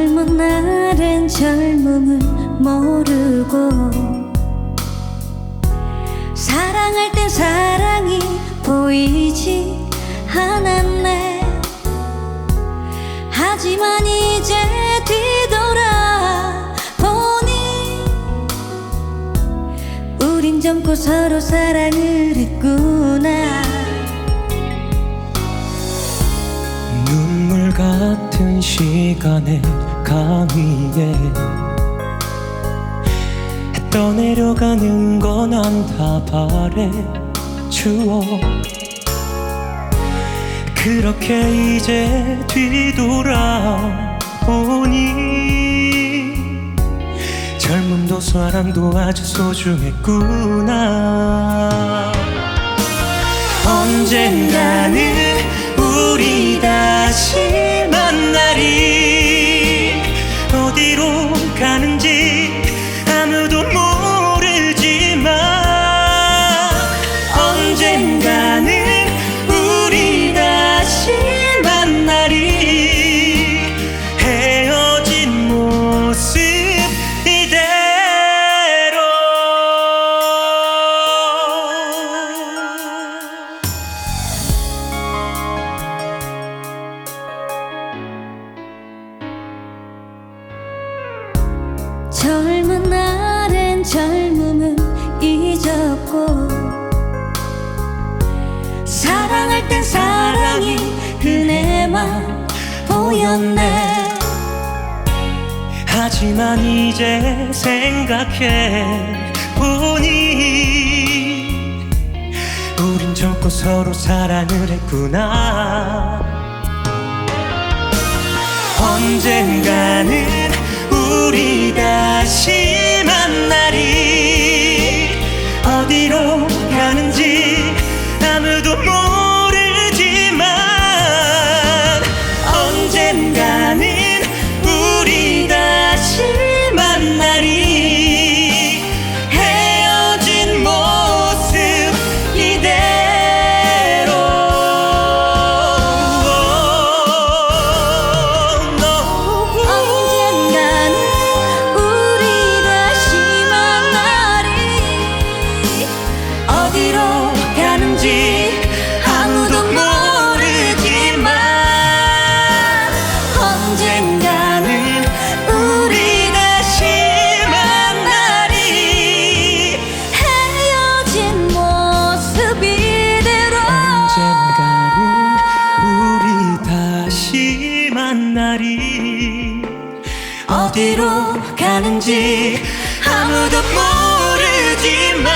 젊은 날엔 젊음을 모르고 사랑할 땐 사랑이 보이지 않았네. 하지만 이제 뒤돌아보니 우린 젊고 서로 사랑을 했구나. 눈물 같은 시간의 강 위에 떠내려가는 건 안 다 바래주어. 그렇게 이제 뒤돌아보니 젊음도 사랑도 아주 소중했구나. 언젠가는 우리 다시 만나리. 어디로 가는지 아무도 모르지만 언젠가는 우리 다시 만나리. 헤어진 모습 이대로. 젊은 날엔 젊음을 잊었고 사랑할 땐 사랑이 은혜만 보였네. 하지만 이제 생각해 보니 우린 젊고 서로 사랑을 했구나. 언젠가는 우리 다시 만나리. 어디로 가는지 아무도 모르지만 언젠가는 우리 다시 만나리. 헤어진 모습 이대로. 언젠가는 우리 다시 만나리. 어디로 가는지 아무도 모르지만 언젠가는 우리 다시 만나리. 헤어진 모습 이대로. 언젠가는 우리 다시 만나리. 어디로 가는지 아무도 모르지만